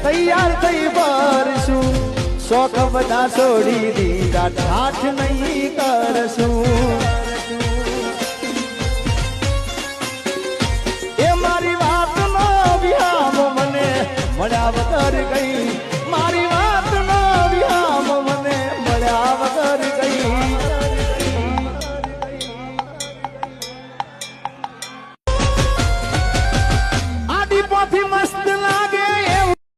તૈયાર થઈ ભરશું શોખ બધા છોડી દીધા ઠાઠ નહીં કરશું એ મારી વાત નો વિહામો મને મળ્યા વગર ગઈ મારી વાત